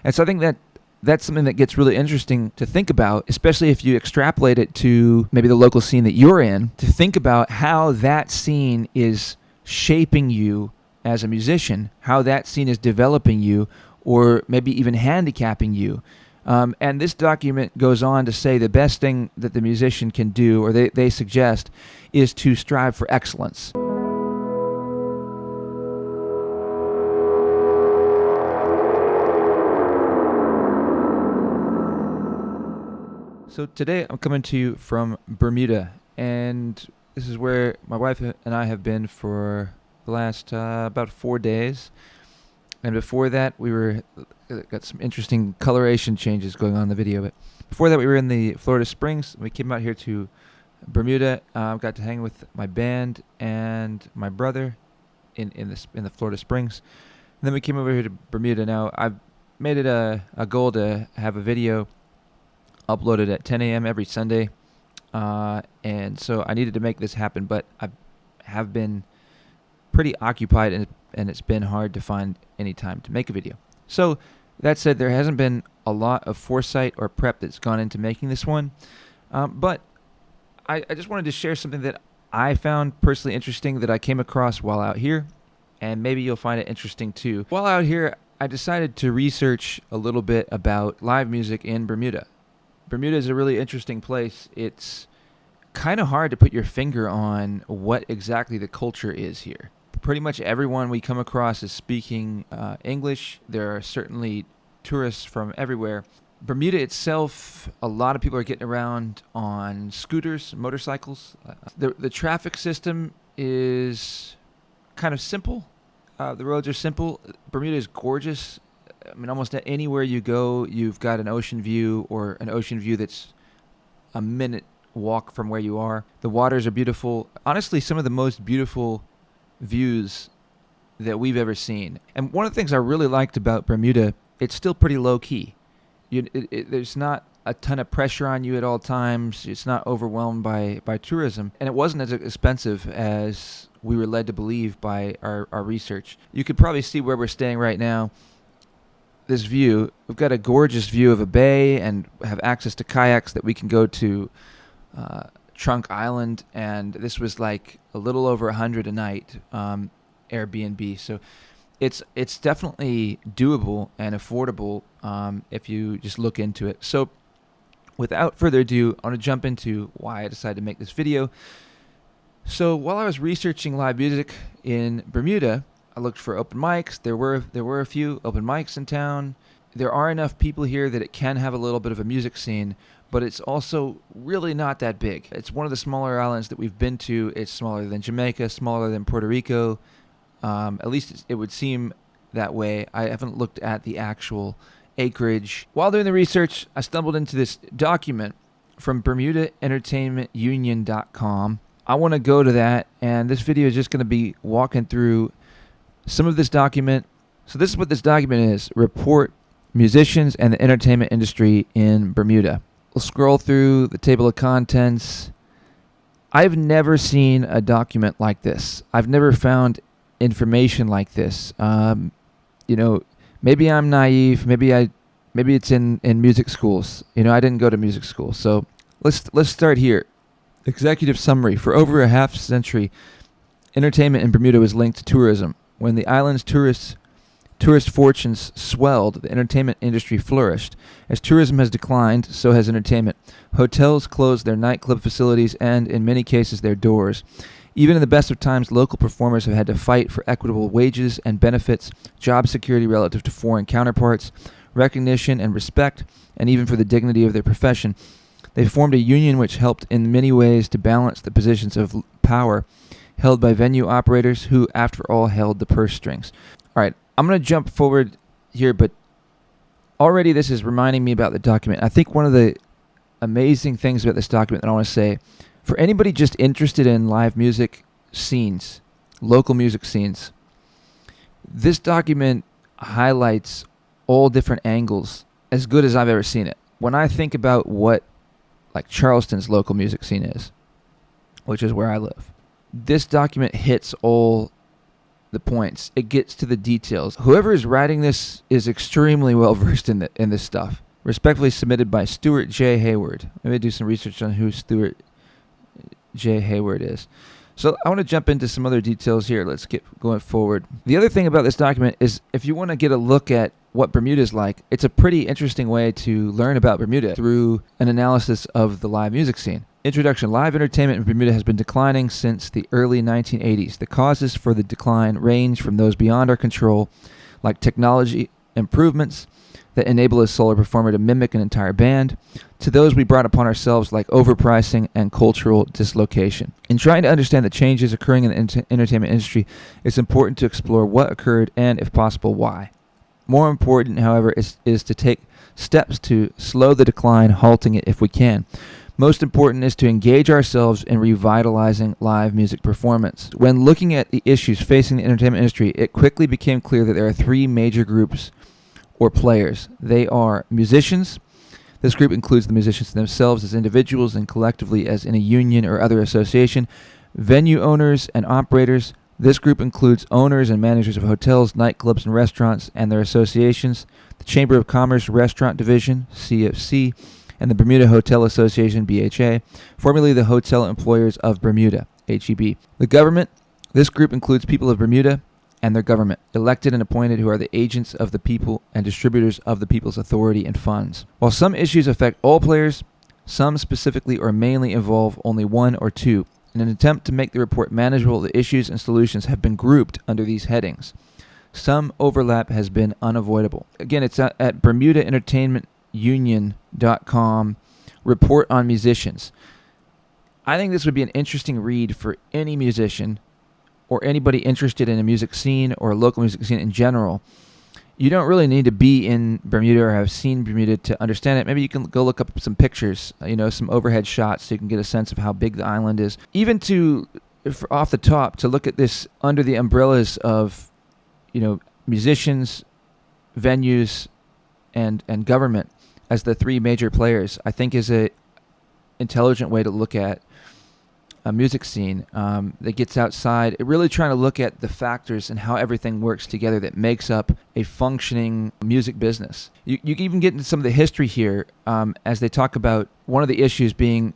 And so I think that that's something that gets really interesting to think about, especially if you extrapolate it to maybe the local scene that you're in, to think about how that scene is shaping you as a musician, how that scene is developing you, or maybe even handicapping you. And this document goes on to say the best thing that the musician can do, or they suggest, is to strive for excellence. So today I'm coming to you from Bermuda, and this is where my wife and I have been for the last about 4 days. And before that, we got some interesting coloration changes going on in the video. But before that, we were in the Florida Springs. We came out here to Bermuda. Got to hang with my band and my brother in the Florida Springs. And then we came over here to Bermuda. Now I've made it a goal to have a video uploaded at 10 a.m. every Sunday, and so I needed to make this happen. But I have been pretty occupied, and it's been hard to find any time to make a video. So that said, there hasn't been a lot of foresight or prep that's gone into making this one, but I just wanted to share something that I found personally interesting that I came across while out here, and maybe you'll find it interesting too. While out here, I decided to research a little bit about live music in Bermuda. Bermuda is a really interesting place. It's kind of hard to put your finger on what exactly the culture is here. Pretty much everyone we come across is speaking English. There are certainly tourists from everywhere. Bermuda itself, a lot of people are getting around on scooters, motorcycles. The traffic system is kind of simple. The roads are simple. Bermuda is gorgeous. I mean, almost anywhere you go, you've got an ocean view, or an ocean view that's a minute walk from where you are. The waters are beautiful. Honestly, some of the most beautiful views that we've ever seen. And one of the things I really liked about Bermuda, it's still pretty low key. There's not a ton of pressure on you at all times. It's not overwhelmed by tourism. And it wasn't as expensive as we were led to believe by our research. You could probably see where we're staying right now. This view, we've got a gorgeous view of a bay and have access to kayaks that we can go to Trunk Island, and this was like a little over $100 a night Airbnb. So it's definitely doable and affordable if you just look into it. So without further ado, I want to jump into why I decided to make this video. So while I was researching live music in Bermuda, I looked for open mics. There were a few open mics in town. There are enough people here that it can have a little bit of a music scene, but it's also really not that big. It's one of the smaller islands that we've been to. It's smaller than Jamaica, smaller than Puerto Rico. At least it would seem that way. I haven't looked at the actual acreage. While doing the research, I stumbled into this document from BermudaEntertainmentUnion.com. I want to go to that, and this video is just going to be walking through some of this document. So this is what this document is: report musicians and the entertainment industry in Bermuda. We'll scroll through the table of contents. I've never seen a document like this. I've never found information like this. Maybe I'm naive. Maybe it's in music schools. I didn't go to music school. So let's start here. Executive summary: for over a half century, entertainment in Bermuda was linked to tourism. When the island's tourist fortunes swelled, the entertainment industry flourished. As tourism has declined, so has entertainment. Hotels closed their nightclub facilities and, in many cases, their doors. Even in the best of times, local performers have had to fight for equitable wages and benefits, job security relative to foreign counterparts, recognition and respect, and even for the dignity of their profession. They formed a union which helped in many ways to balance the positions of power held by venue operators who, after all, held the purse strings. All right, I'm going to jump forward here, but already this is reminding me about the document. I think one of the amazing things about this document that I want to say, for anybody just interested in live music scenes, local music scenes, this document highlights all different angles as good as I've ever seen it. When I think about what like Charleston's local music scene is, which is where I live, this document hits all the points. It gets to the details. Whoever is writing this is extremely well versed in this stuff. Respectfully submitted by Stuart J. Hayward. Maybe do some research on who Stuart J. Hayward is. So I want to jump into some other details here. Let's get going forward. The other thing about this document is if you want to get a look at what Bermuda is like, it's a pretty interesting way to learn about Bermuda through an analysis of the live music scene. Introduction. Live entertainment in Bermuda has been declining since the early 1980s. The causes for the decline range from those beyond our control, like technology improvements that enable a solo performer to mimic an entire band, to those we brought upon ourselves like overpricing and cultural dislocation. In trying to understand the changes occurring in the entertainment industry, it's important to explore what occurred and, if possible, why. More important, however, is to take steps to slow the decline, halting it if we can. Most important is to engage ourselves in revitalizing live music performance. When looking at the issues facing the entertainment industry, it quickly became clear that there are three major groups or players. They are musicians. This group includes the musicians themselves as individuals and collectively as in a union or other association. Venue owners and operators. This group includes owners and managers of hotels, nightclubs, and restaurants and their associations. The Chamber of Commerce Restaurant Division, CFC, and the Bermuda Hotel Association, BHA, formerly the Hotel Employers of Bermuda, HEB. The government. This group includes people of Bermuda and their government, elected and appointed, who are the agents of the people and distributors of the people's authority and funds. While some issues affect all players, some specifically or mainly involve only one or two. In an attempt to make the report manageable, the issues and solutions have been grouped under these headings. Some overlap has been unavoidable. Again, it's at BermudaEntertainmentUnion.com, report on musicians. I think this would be an interesting read for any musician or anybody interested in a music scene or a local music scene in general. You don't really need to be in Bermuda or have seen Bermuda to understand it. Maybe you can go look up some pictures, some overhead shots so you can get a sense of how big the island is. Even off the top, to look at this under the umbrellas of, musicians, venues, and government as the three major players, I think is a intelligent way to look at a music scene that gets outside, really trying to look at the factors and how everything works together that makes up a functioning music business. You can even get into some of the history here as they talk about one of the issues being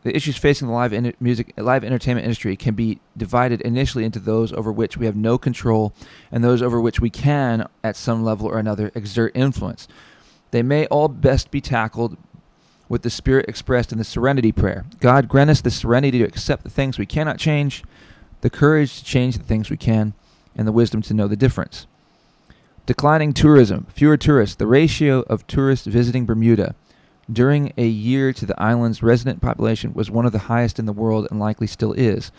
the issues facing the live entertainment industry can be divided initially into those over which we have no control and those over which we can, at some level or another, exert influence. They may all best be tackled with the spirit expressed in the Serenity Prayer. God, grant us the serenity to accept the things we cannot change, the courage to change the things we can, and the wisdom to know the difference. Declining tourism, fewer tourists. The ratio of tourists visiting Bermuda during a year to the island's resident population was one of the highest in the world and likely still is.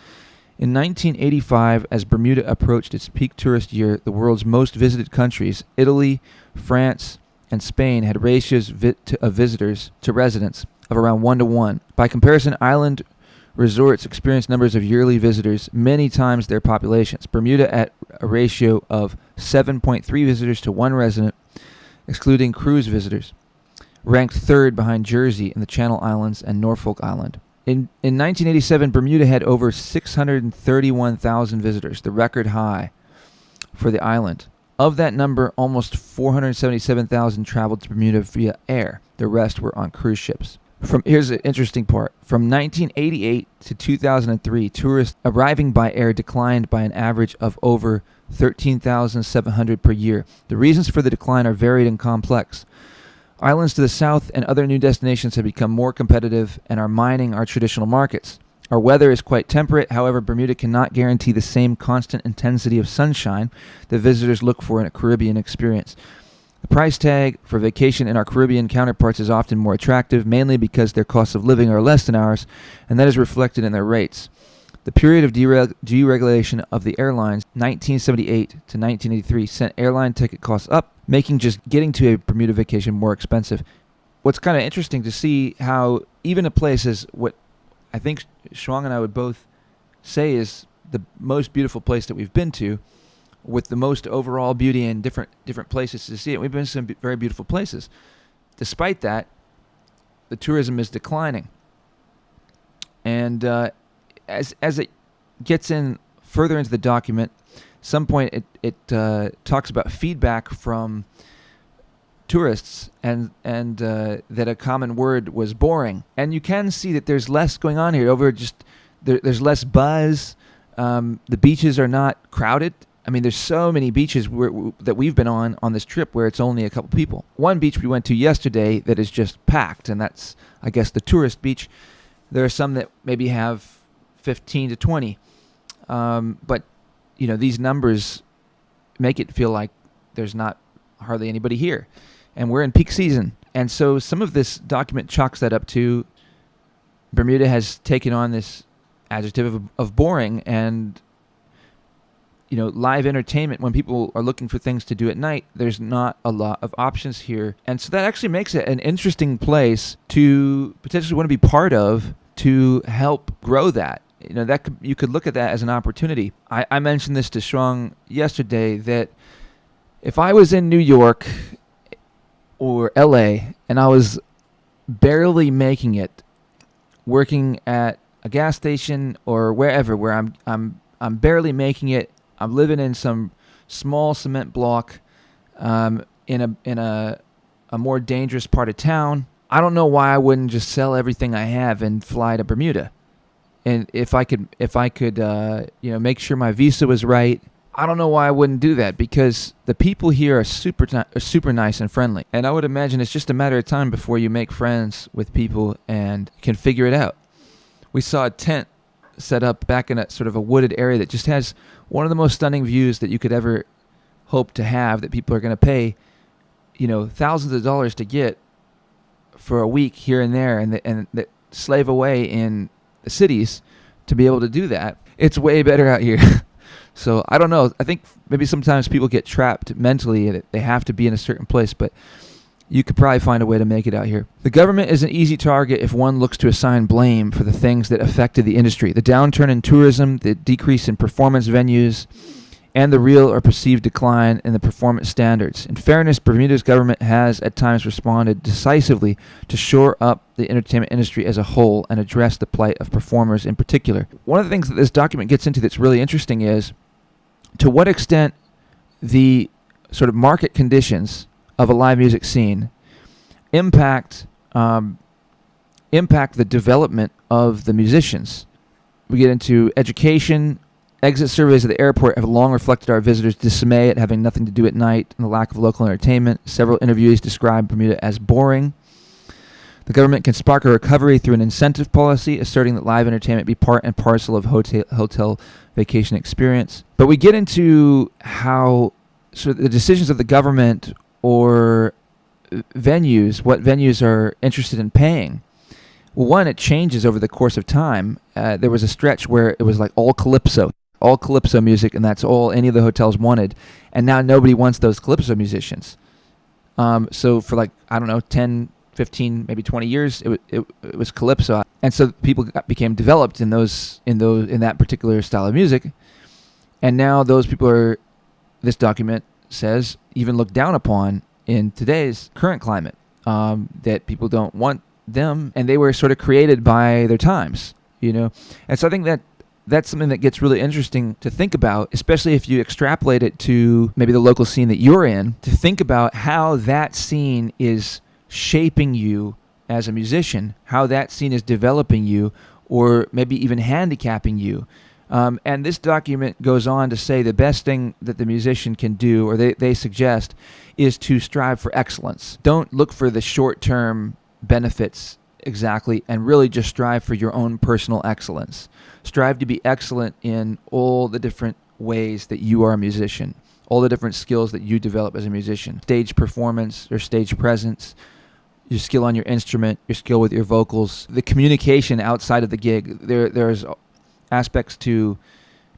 In 1985, as Bermuda approached its peak tourist year, the world's most visited countries, Italy, France, and Spain, had ratios of visitors to residents of around 1-to-1. By comparison, island resorts experience numbers of yearly visitors many times their populations. Bermuda at a ratio of 7.3 visitors to one resident, excluding cruise visitors, ranked third behind Jersey and the Channel Islands and Norfolk Island. In 1987, Bermuda had over 631,000 visitors, the record high for the island. Of that number, almost 477,000 traveled to Bermuda via air. The rest were on cruise ships. Here's the interesting part. From 1988 to 2003, tourists arriving by air declined by an average of over 13,700 per year. The reasons for the decline are varied and complex. Islands to the south and other new destinations have become more competitive and are mining our traditional markets. Our weather is quite temperate. However, Bermuda cannot guarantee the same constant intensity of sunshine that visitors look for in a Caribbean experience. The price tag for vacation in our Caribbean counterparts is often more attractive, mainly because their costs of living are less than ours, and that is reflected in their rates. The period of deregulation of the airlines, 1978 to 1983, sent airline ticket costs up, making just getting to a Bermuda vacation more expensive. What's kind of interesting to see how even a place as what I think Shuang and I would both say is the most beautiful place that we've been to, with the most overall beauty and different places to see it. We've been to some very beautiful places. Despite that, the tourism is declining. And as it gets in further into the document, some point it talks about feedback from tourists and that a common word was boring. And you can see that there's less going on here. There's less buzz. The beaches are not crowded. I mean, there's so many beaches that we've been on this trip where it's only a couple people. One beach we went to yesterday that is just packed, and that's, I guess, the tourist beach. There are some that maybe have 15 to 20. But, these numbers make it feel like there's not hardly anybody here. And we're in peak season. And so some of this document chalks that up to Bermuda has taken on this adjective of boring, and live entertainment, when people are looking for things to do at night, there's not a lot of options here. And so that actually makes it an interesting place to potentially want to be part of, to help grow that. You could look at that as an opportunity. I mentioned this to Shuang yesterday, that if I was in New York or LA and I was barely making it, working at a gas station or wherever, where I'm barely making it, I'm living in some small cement block in a more dangerous part of town, I don't know why I wouldn't just sell everything I have and fly to Bermuda. And if I could make sure my visa was right, I don't know why I wouldn't do that, because the people here are super nice and friendly. And I would imagine it's just a matter of time before you make friends with people and can figure it out. We saw a tent set up back in a sort of a wooded area that just has one of the most stunning views that you could ever hope to have, that people are going to pay, thousands of dollars to get for a week here and there, and that slave away in the cities to be able to do that. It's way better out here. So I don't know. I think maybe sometimes people get trapped mentally that they have to be in a certain place, but you could probably find a way to make it out here. The government is an easy target if one looks to assign blame for the things that affected the industry. The downturn in tourism, the decrease in performance venues, and the real or perceived decline in the performance standards. In fairness, Bermuda's government has at times responded decisively to shore up the entertainment industry as a whole and address the plight of performers in particular. One of the things that this document gets into that's really interesting is to what extent the sort of market conditions of a live music scene impact the development of the musicians. We get into education. Exit surveys at the airport have long reflected our visitors' dismay at having nothing to do at night and the lack of local entertainment. Several interviewees describe Bermuda as boring. The government can spark a recovery through an incentive policy, asserting that live entertainment be part and parcel of hotel vacation experience. But we get into how sort of the decisions of the government or venues, what venues are interested in paying. Well, one, it changes over the course of time. There was a stretch where it was like all calypso music, and that's all any of the hotels wanted. And now nobody wants those calypso musicians. So for 10, 15, maybe 20 years, it was calypso. And so people became developed in that particular style of music. And now those people are, this document says, even looked down upon in today's current climate, that people don't want them, and they were sort of created by their times, And so I think that's something that gets really interesting to think about, especially if you extrapolate it to maybe the local scene that you're in, to think about how that scene is shaping you as a musician, how that scene is developing you, or maybe even handicapping you. And this document goes on to say the best thing that the musician can do, or they suggest, is to strive for excellence. Don't look for the short-term benefits exactly, and really just strive for your own personal excellence. Strive to be excellent in all the different ways that you are a musician, all the different skills that you develop as a musician. Stage performance or stage presence, your skill on your instrument, your skill with your vocals, the communication outside of the gig. There's aspects to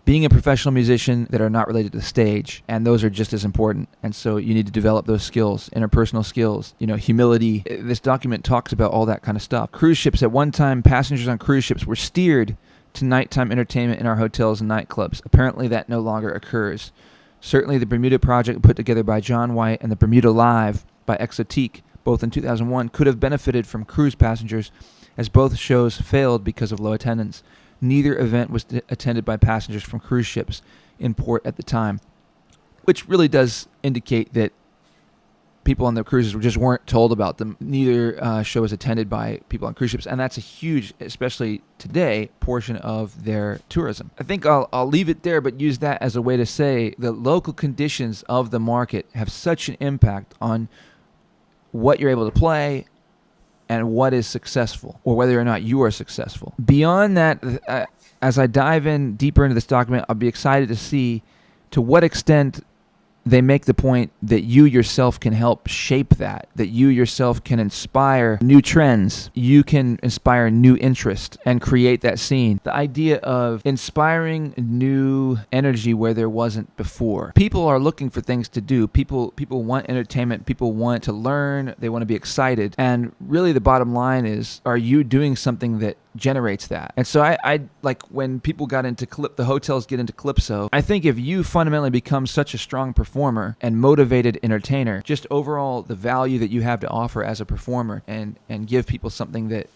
being a professional musician that are not related to the stage, and those are just as important. And so you need to develop those skills, interpersonal skills, humility. This document talks about all that kind of stuff. Cruise ships. At one time, passengers on cruise ships were steered to nighttime entertainment in our hotels and nightclubs. Apparently that no longer occurs. Certainly the Bermuda Project, put together by John White, and the Bermuda Live by Exotique, both in 2001, could have benefited from cruise passengers, as both shows failed because of low attendance. neither event was attended by passengers from cruise ships in port at the time, which really does indicate that people on the cruises just weren't told about them. Neither show was attended by people on cruise ships, and that's a huge, especially today, portion of their tourism. I think I'll leave it there, but use that as a way to say the local conditions of the market have such an impact on what you're able to play and what is successful, or whether or not you are successful. Beyond that, as I dive in deeper into this document, I'll be excited to see to what extent they make the point that you yourself can help shape that you yourself can inspire new trends, you can inspire new interest and create that scene. The idea of inspiring new energy where there wasn't before. People are looking for things to do. People want entertainment. People want to learn. They want to be excited. And really the bottom line is, are you doing something that generates that? And so I like when people got into the hotels get into Calypso, I think if you fundamentally become such a strong performer and motivated entertainer, just overall the value that you have to offer as a performer and give people something that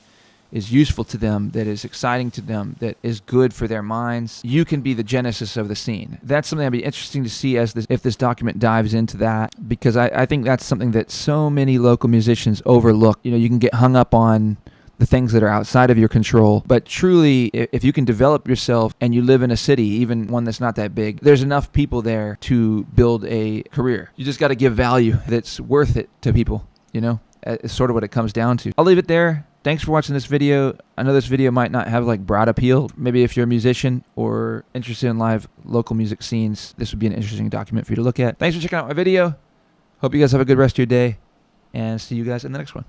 is useful to them, that is exciting to them, that is good for their minds, you can be the genesis of the scene. That's something that'd be interesting to see if this document dives into that, because I think that's something that so many local musicians overlook. You can get hung up on the things that are outside of your control. But truly, if you can develop yourself and you live in a city, even one that's not that big, there's enough people there to build a career. You just got to give value that's worth it to people, It's sort of what it comes down to. I'll leave it there. Thanks for watching this video. I know this video might not have broad appeal. Maybe if you're a musician or interested in live local music scenes, this would be an interesting document for you to look at. Thanks for checking out my video. Hope you guys have a good rest of your day, and see you guys in the next one.